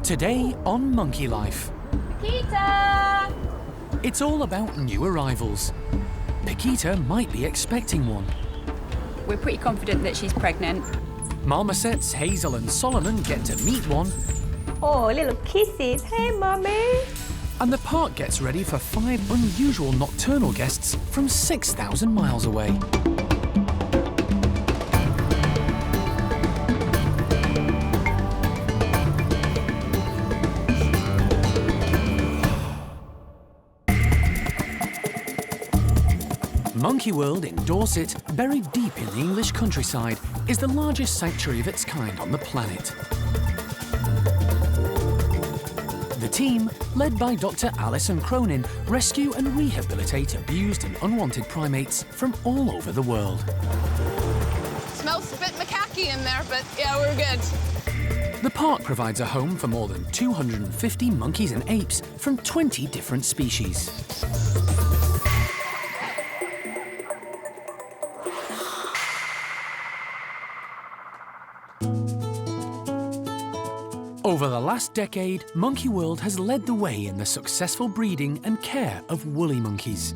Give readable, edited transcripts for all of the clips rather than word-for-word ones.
Today on Monkey Life. Piquita! It's all about new arrivals. Piquita might be expecting one. We're pretty confident that she's pregnant. Marmosets Hazel and Solomon get to meet one. Oh, little kisses. Hey, Mummy. And the park gets ready for 5 unusual nocturnal guests from 6,000 miles away. Monkey World in Dorset, buried deep in the English countryside, is the largest sanctuary of its kind on the planet. The team, led by Dr. Alison Cronin, rescue and rehabilitate abused and unwanted primates from all over the world. Smells a bit macaque in there, but yeah, we're good. The park provides a home for more than 250 monkeys and apes from 20 different species. Over the last decade, Monkey World has led the way in the successful breeding and care of woolly monkeys.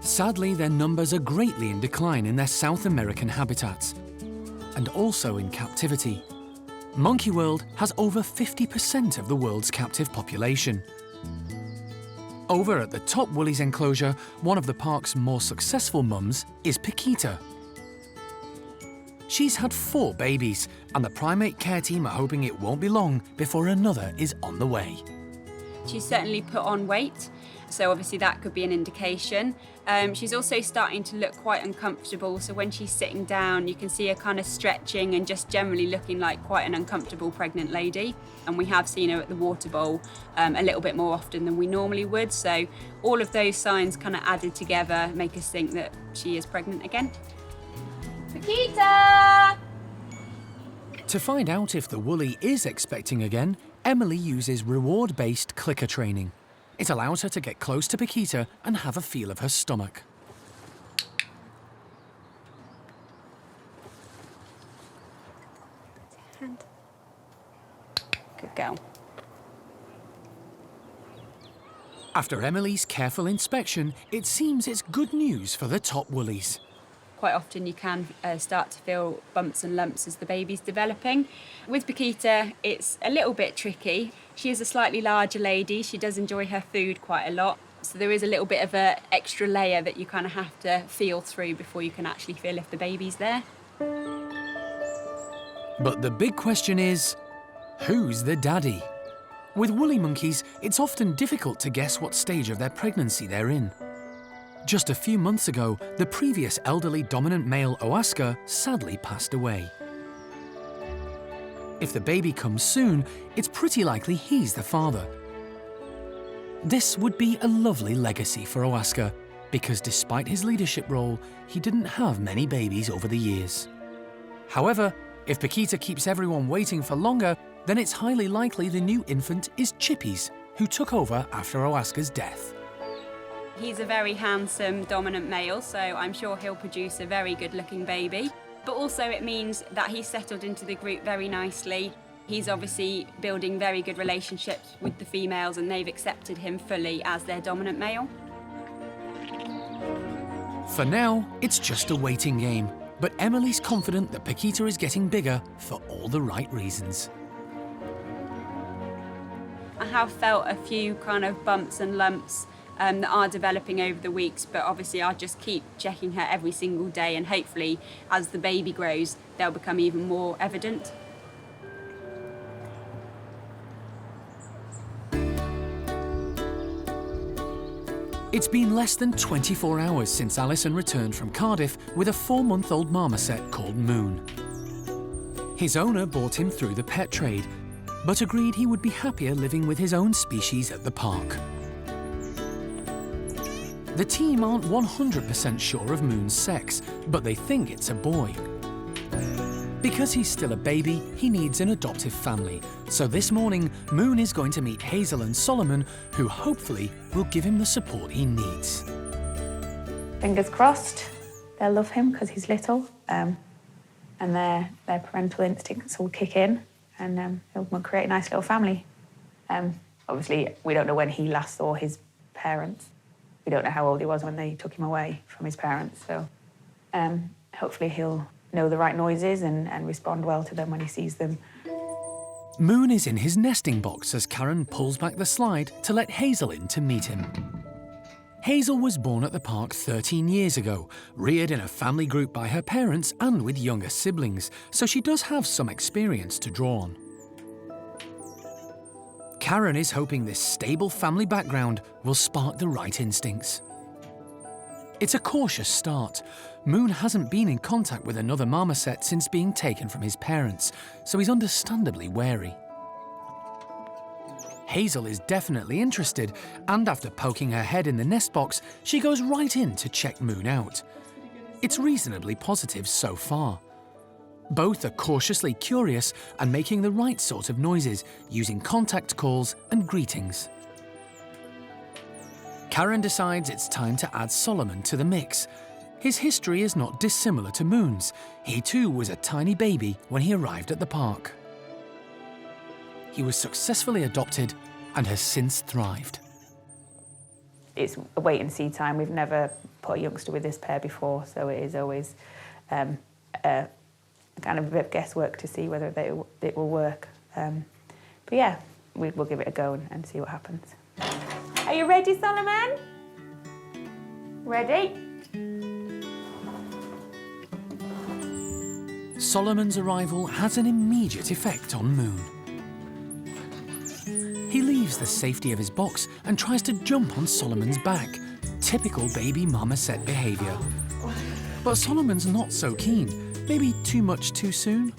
Sadly, their numbers are greatly in decline in their South American habitats, and also in captivity. Monkey World has over 50% of the world's captive population. Over at the top Woolies enclosure, one of the park's more successful mums is Piquita. She's had 4 babies, and the primate care team are hoping it won't be long before another is on the way. She's certainly put on weight, so obviously that could be an indication. She's also starting to look quite uncomfortable, so when she's sitting down, you can see her kind of stretching and just generally looking like quite an uncomfortable pregnant lady. And we have seen her at the water bowl a little bit more often than we normally would, so all of those signs kind of added together make us think that she is pregnant again. Piquita! To find out if the woolly is expecting again, Emily uses reward-based clicker training. It allows her to get close to Piquita and have a feel of her stomach. Hand. Good girl. After Emily's careful inspection, it seems it's good news for the top woolies. Quite often you can start to feel bumps and lumps as the baby's developing. With Piquita, it's a little bit tricky. She is a slightly larger lady. She does enjoy her food quite a lot. So there is a little bit of an extra layer that you kind of have to feel through before you can actually feel if the baby's there. But the big question is, who's the daddy? With woolly monkeys, it's often difficult to guess what stage of their pregnancy they're in. Just a few months ago, the previous elderly dominant male Oaska sadly passed away. If the baby comes soon, it's pretty likely he's the father. This would be a lovely legacy for Oaska, because despite his leadership role, he didn't have many babies over the years. However, if Piquita keeps everyone waiting for longer, then it's highly likely the new infant is Chippies, who took over after Oaska's death. He's a very handsome, dominant male, so I'm sure he'll produce a very good-looking baby. But also it means that he's settled into the group very nicely. He's obviously building very good relationships with the females, and they've accepted him fully as their dominant male. For now, it's just a waiting game, but Emily's confident that Piquita is getting bigger for all the right reasons. I have felt a few kind of bumps and lumps that are developing over the weeks, but obviously I'll just keep checking her every single day, and hopefully as the baby grows they'll become even more evident. It's been less than 24 hours since Alison returned from Cardiff with a 4-month-old marmoset called Moon. His owner bought him through the pet trade, but agreed he would be happier living with his own species at the park. The team aren't 100% sure of Moon's sex, but they think it's a boy. Because he's still a baby, he needs an adoptive family. So this morning, Moon is going to meet Hazel and Solomon, who hopefully will give him the support he needs. Fingers crossed, they'll love him because he's little, and their parental instincts will kick in. and he'll create a nice little family. Obviously, we don't know when he last saw his parents. We don't know how old he was when they took him away from his parents, so hopefully he'll know the right noises and respond well to them when he sees them. Moon is in his nesting box as Karen pulls back the slide to let Hazel in to meet him. Hazel was born at the park 13 years ago, reared in a family group by her parents and with younger siblings, so she does have some experience to draw on. Karen is hoping this stable family background will spark the right instincts. It's a cautious start. Moon hasn't been in contact with another marmoset since being taken from his parents, so he's understandably wary. Hazel is definitely interested, and after poking her head in the nest box, she goes right in to check Moon out. It's reasonably positive so far. Both are cautiously curious and making the right sort of noises, using contact calls and greetings. Karen decides it's time to add Solomon to the mix. His history is not dissimilar to Moon's. He too was a tiny baby when he arrived at the park. He was successfully adopted and has since thrived. It's a wait and see time. We've never put a youngster with this pair before, so it is always a kind of a bit of guesswork to see whether it will work. But yeah, we'll give it a go and see what happens. Are you ready, Solomon? Ready? Solomon's arrival has an immediate effect on Moon. He leaves the safety of his box and tries to jump on Solomon's back. Typical baby marmoset behaviour. But Solomon's not so keen. Maybe too much too soon?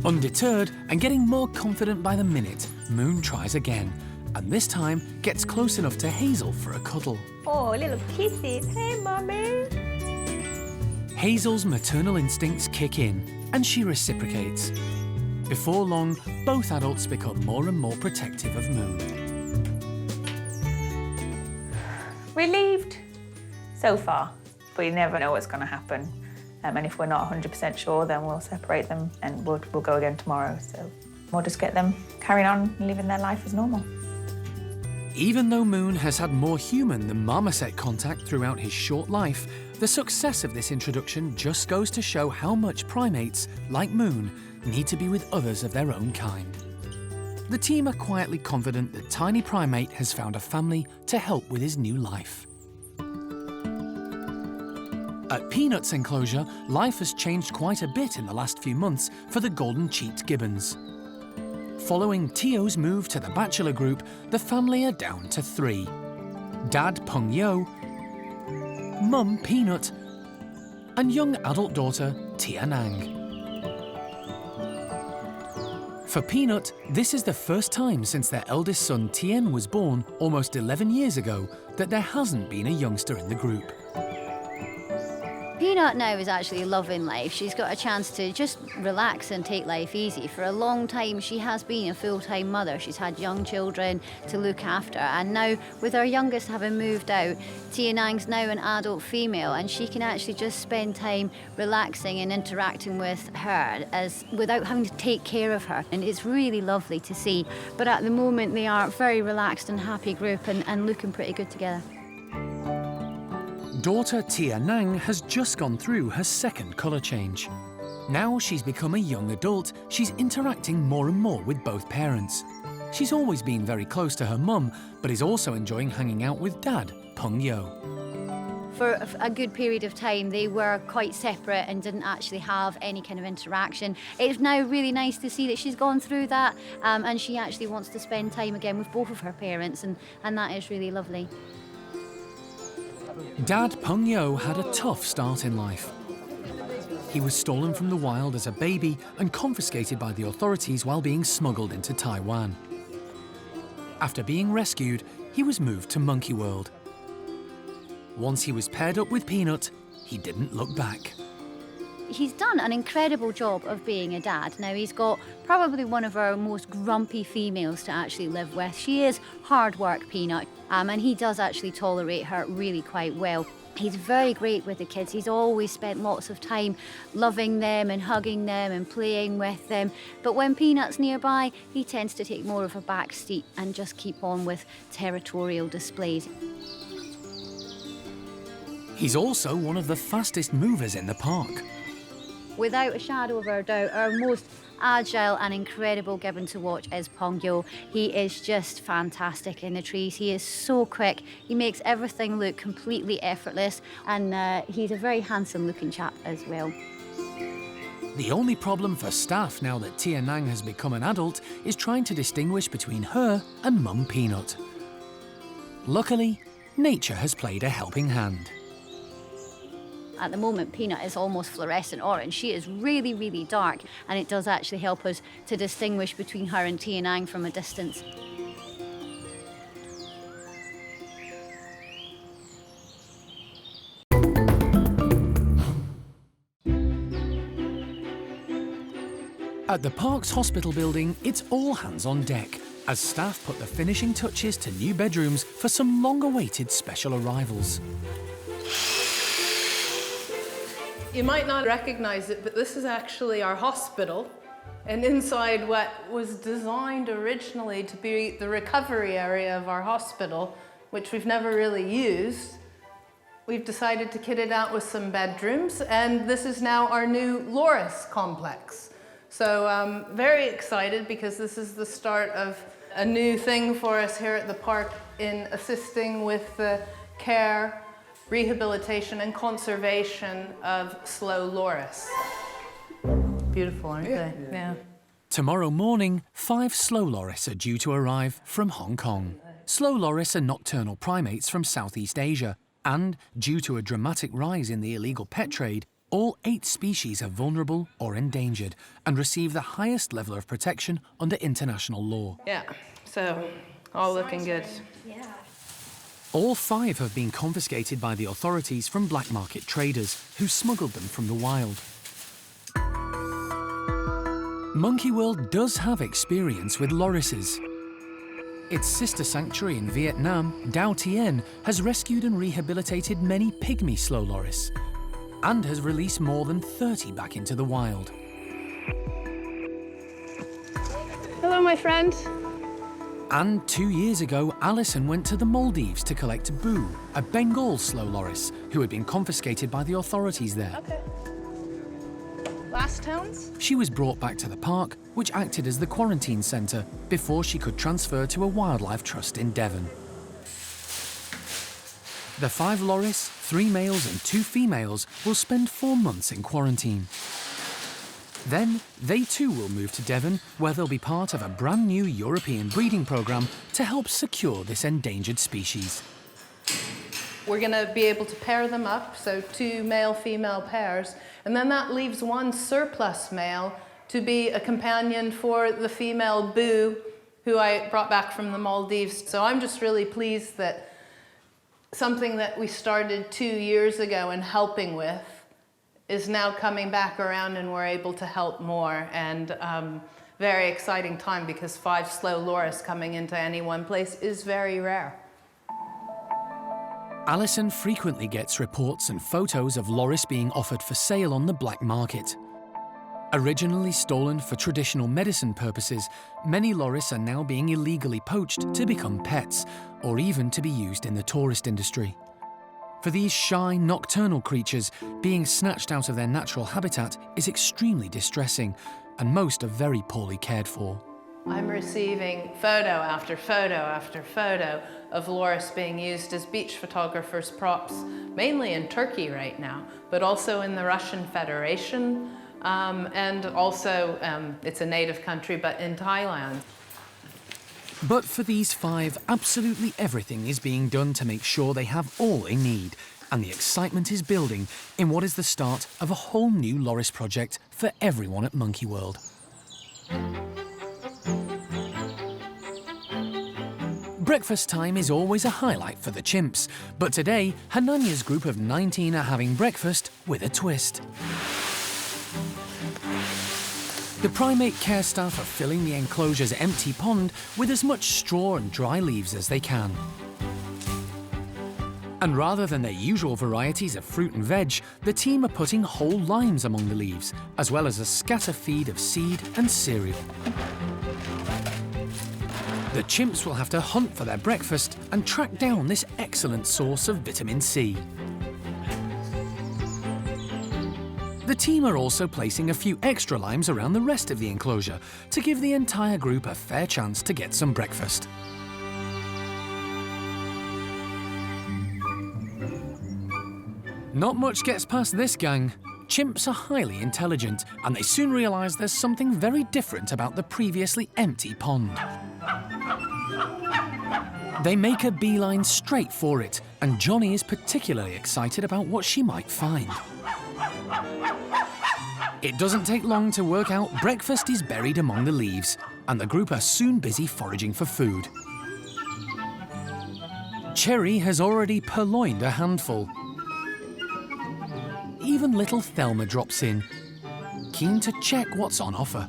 Undeterred and getting more confident by the minute, Moon tries again, and this time gets close enough to Hazel for a cuddle. Oh, little kisses. Hey, Mummy. Hazel's maternal instincts kick in, and she reciprocates. Before long, both adults become more and more protective of Moon. Relieved so far, but you never know what's going to happen. And if we're not 100% sure, then we'll separate them and we'll go again tomorrow. So we'll just get them carrying on and living their life as normal. Even though Moon has had more human than marmoset contact throughout his short life, the success of this introduction just goes to show how much primates, like Moon, need to be with others of their own kind. The team are quietly confident that tiny primate has found a family to help with his new life. At Peanut's enclosure, life has changed quite a bit in the last few months for the golden-cheeked gibbons. Following Tio's move to the bachelor group, the family are down to 3. Dad Peng Yo, Mum Peanut, and young adult daughter Tia Nang. For Peanut, this is the first time since their eldest son Tien was born almost 11 years ago that there hasn't been a youngster in the group. Peanut now is actually loving life. She's got a chance to just relax and take life easy. For a long time, she has been a full-time mother. She's had young children to look after. And now, with our youngest having moved out, Tia Nang's now an adult female, and she can actually just spend time relaxing and interacting with her without having to take care of her. And it's really lovely to see. But at the moment, they are a very relaxed and happy group and looking pretty good together. Daughter Tia Nang has just gone through her second colour change. Now she's become a young adult, she's interacting more and more with both parents. She's always been very close to her mum, but is also enjoying hanging out with Dad, Peng Yo. For a good period of time, they were quite separate and didn't actually have any kind of interaction. It's now really nice to see that she's gone through that and she actually wants to spend time again with both of her parents, and that is really lovely. Dad Peng Yo had a tough start in life. He was stolen from the wild as a baby and confiscated by the authorities while being smuggled into Taiwan. After being rescued, he was moved to Monkey World. Once he was paired up with Peanut, he didn't look back. He's done an incredible job of being a dad. Now, he's got probably one of our most grumpy females to actually live with. She is hard work, Peanut, and he does actually tolerate her really quite well. He's very great with the kids. He's always spent lots of time loving them and hugging them and playing with them. But when Peanut's nearby, he tends to take more of a back seat and just keep on with territorial displays. He's also one of the fastest movers in the park. Without a shadow of a doubt, our most agile and incredible Gibbon to watch is Pongo. He is just fantastic in the trees. He is so quick. He makes everything look completely effortless, and he's a very handsome looking chap as well. The only problem for staff now that Tia Nang has become an adult is trying to distinguish between her and Mum Peanut. Luckily, nature has played a helping hand. At the moment, Peanut is almost fluorescent orange. She is really, really dark, and it does actually help us to distinguish between her and Tia Nang from a distance. At the park's hospital building, it's all hands on deck as staff put the finishing touches to new bedrooms for some long-awaited special arrivals. You might not recognize it, but this is actually our hospital. And inside what was designed originally to be the recovery area of our hospital, which we've never really used, we've decided to kit it out with some bedrooms, and this is now our new Loris complex. So I'm very excited because this is the start of a new thing for us here at the park in assisting with the care, rehabilitation and conservation of slow loris. Beautiful, aren't they? Yeah. Tomorrow morning, 5 slow loris are due to arrive from Hong Kong. Slow loris are nocturnal primates from Southeast Asia, and due to a dramatic rise in the illegal pet trade, all 8 species are vulnerable or endangered and receive the highest level of protection under international law. Yeah, so all looking good. All 5 have been confiscated by the authorities from black market traders who smuggled them from the wild. Monkey World does have experience with lorises. Its sister sanctuary in Vietnam, Dao Tien, has rescued and rehabilitated many pygmy slow loris and has released more than 30 back into the wild. Hello, my friend. And 2 years ago, Alison went to the Maldives to collect Boo, a Bengal slow loris who had been confiscated by the authorities there. Okay. Last towns? She was brought back to the park, which acted as the quarantine centre before she could transfer to a wildlife trust in Devon. The 5 loris, 3 males and 2 females, will spend 4 months in quarantine. Then, they too will move to Devon, where they'll be part of a brand new European breeding programme to help secure this endangered species. We're going to be able to pair them up, so 2 male-female pairs, and then that leaves 1 surplus male to be a companion for the female Boo, who I brought back from the Maldives. So I'm just really pleased that something that we started 2 years ago and helping with is now coming back around and we're able to help more. And very exciting time because 5 slow loris coming into any one place is very rare. Alison frequently gets reports and photos of loris being offered for sale on the black market. Originally stolen for traditional medicine purposes, many loris are now being illegally poached to become pets, or even to be used in the tourist industry. For these shy, nocturnal creatures, being snatched out of their natural habitat is extremely distressing, and most are very poorly cared for. I'm receiving photo after photo after photo of loris being used as beach photographers' props, mainly in Turkey right now, but also in the Russian Federation, and also, it's a native country, but in Thailand. But for these 5, absolutely everything is being done to make sure they have all they need, and the excitement is building in what is the start of a whole new loris project for everyone at Monkey World. Breakfast time is always a highlight for the chimps, but today, Hananya's group of 19 are having breakfast with a twist. The primate care staff are filling the enclosure's empty pond with as much straw and dry leaves as they can. And rather than their usual varieties of fruit and veg, the team are putting whole limes among the leaves, as well as a scatter feed of seed and cereal. The chimps will have to hunt for their breakfast and track down this excellent source of vitamin C. The team are also placing a few extra limes around the rest of the enclosure to give the entire group a fair chance to get some breakfast. Not much gets past this gang. Chimps are highly intelligent, and they soon realise there's something very different about the previously empty pond. They make a beeline straight for it, and Johnny is particularly excited about what she might find. It doesn't take long to work out breakfast is buried among the leaves, and the group are soon busy foraging for food. Cherry has already purloined a handful. Even little Thelma drops in, keen to check what's on offer.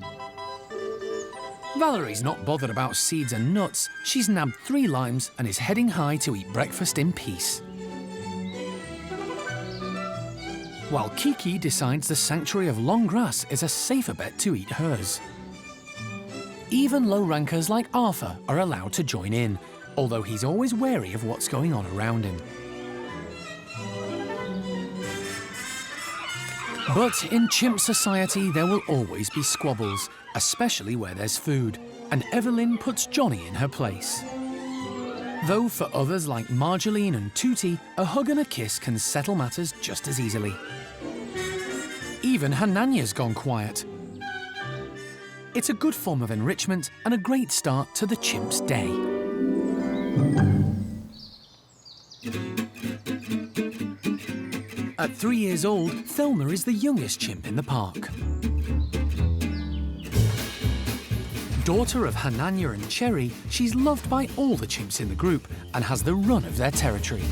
Valerie's not bothered about seeds and nuts. She's nabbed 3 limes and is heading high to eat breakfast in peace. While Kiki decides the sanctuary of long grass is a safer bet to eat hers. Even low rankers like Arthur are allowed to join in, although he's always wary of what's going on around him. But in chimp society, there will always be squabbles, especially where there's food, and Evelyn puts Johnny in her place. Though for others like Marjolaine and Tootie, a hug and a kiss can settle matters just as easily. Even Hananya's gone quiet. It's a good form of enrichment and a great start to the chimp's day. At 3 years old, Thelma is the youngest chimp in the park. Daughter of Hananya and Cherry, she's loved by all the chimps in the group and has the run of their territory.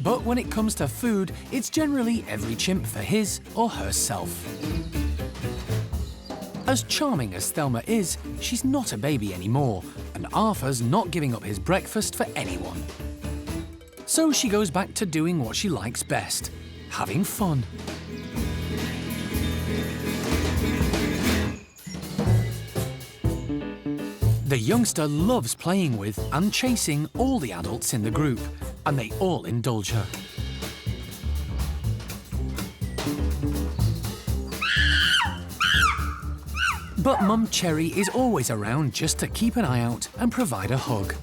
But when it comes to food, it's generally every chimp for his or herself. As charming as Thelma is, she's not a baby anymore, and Arthur's not giving up his breakfast for anyone. So she goes back to doing what she likes best, having fun. The youngster loves playing with and chasing all the adults in the group, and they all indulge her. But Mum Cherry is always around just to keep an eye out and provide a hug.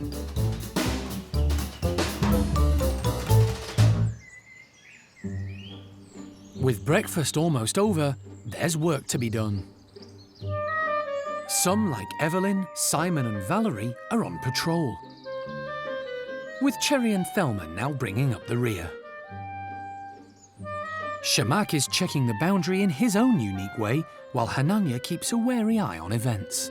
With breakfast almost over, there's work to be done. Some, like Evelyn, Simon and Valerie, are on patrol, with Cherry and Thelma now bringing up the rear. Shamak is checking the boundary in his own unique way, while Hananya keeps a wary eye on events.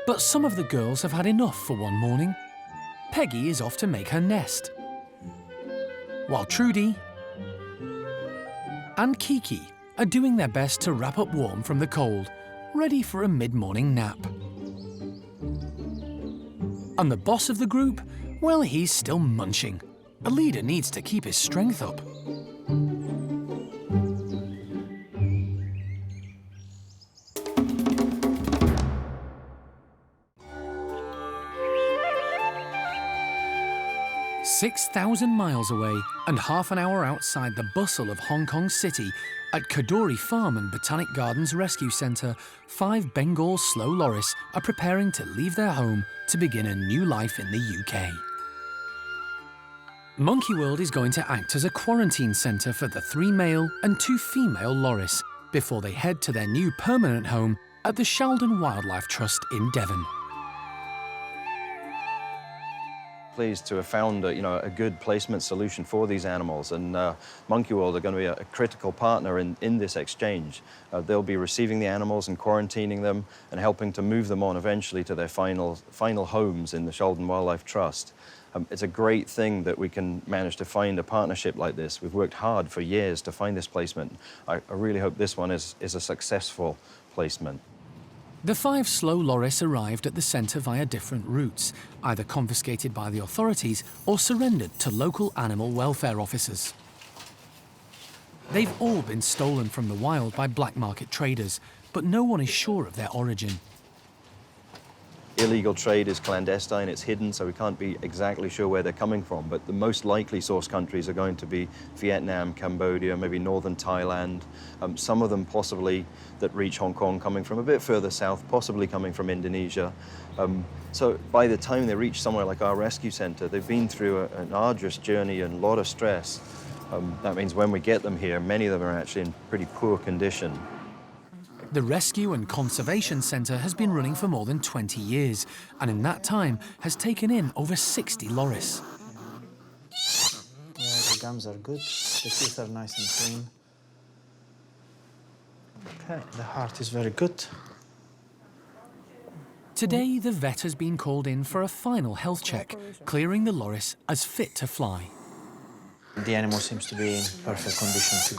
But some of the girls have had enough for one morning. Peggy is off to make her nest, while Trudy and Kiki are doing their best to wrap up warm from the cold, ready for a mid-morning nap. And the boss of the group, well, he's still munching. A leader needs to keep his strength up. "6,000 miles away and half an hour outside the bustle of Hong Kong City, at Kadoorie Farm and Botanic Gardens Rescue Centre, 5 Bengal slow loris are preparing to leave their home to begin a new life in the UK. Monkey World is going to act as a quarantine centre for the 3 male and 2 female loris before they head to their new permanent home at the Sheldon Wildlife Trust in Devon. Pleased to have found a good placement solution for these animals, and Monkey World are going to be a critical partner in this exchange. They'll be receiving the animals and quarantining them and helping to move them on eventually to their final homes in the Sheldon Wildlife Trust. It's a great thing that we can manage to find a partnership like this. We've worked hard for years to find this placement. I really hope this one is a successful placement. The 5 slow loris arrived at the centre via different routes, either confiscated by the authorities or surrendered to local animal welfare officers. They've all been stolen from the wild by black market traders, but no one is sure of their origin. Illegal trade is clandestine, it's hidden, so we can't be exactly sure where they're coming from, but the most likely source countries are going to be Vietnam, Cambodia, maybe northern Thailand, some of them possibly that reach Hong Kong coming from a bit further south, possibly coming from Indonesia. So by the time they reach somewhere like our rescue centre, they've been through an arduous journey and a lot of stress. That means when we get them here, many of them are actually in pretty poor condition. The Rescue and Conservation Centre has been running for more than 20 years, and in that time has taken in over 60 loris. Yeah, the gums are good, the teeth are nice and clean. Okay, the heart is very good. Today, the vet has been called in for a final health check, clearing the loris as fit to fly. The animal seems to be in perfect condition to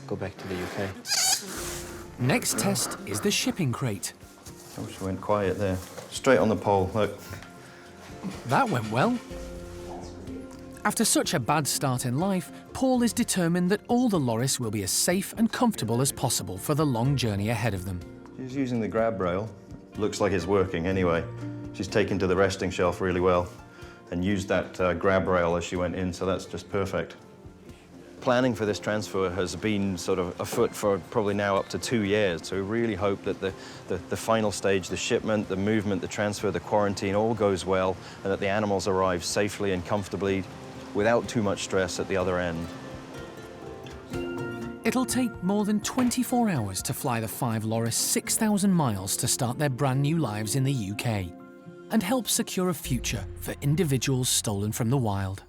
go back to the UK. Next test is the shipping crate. Oh, she went quiet there. Straight on the pole, look. That went well. After such a bad start in life, Paul is determined that all the loris will be as safe and comfortable as possible for the long journey ahead of them. She's using the grab rail. Looks like it's working anyway. She's taken to the resting shelf really well and used that grab rail as she went in, so that's just perfect. Planning for this transfer has been sort of afoot for probably now up to 2 years, so we really hope that the final stage, the shipment, the movement, the transfer, the quarantine, all goes well, and that the animals arrive safely and comfortably without too much stress at the other end. It'll take more than 24 hours to fly the 5 loris 6,000 miles to start their brand new lives in the UK and help secure a future for individuals stolen from the wild.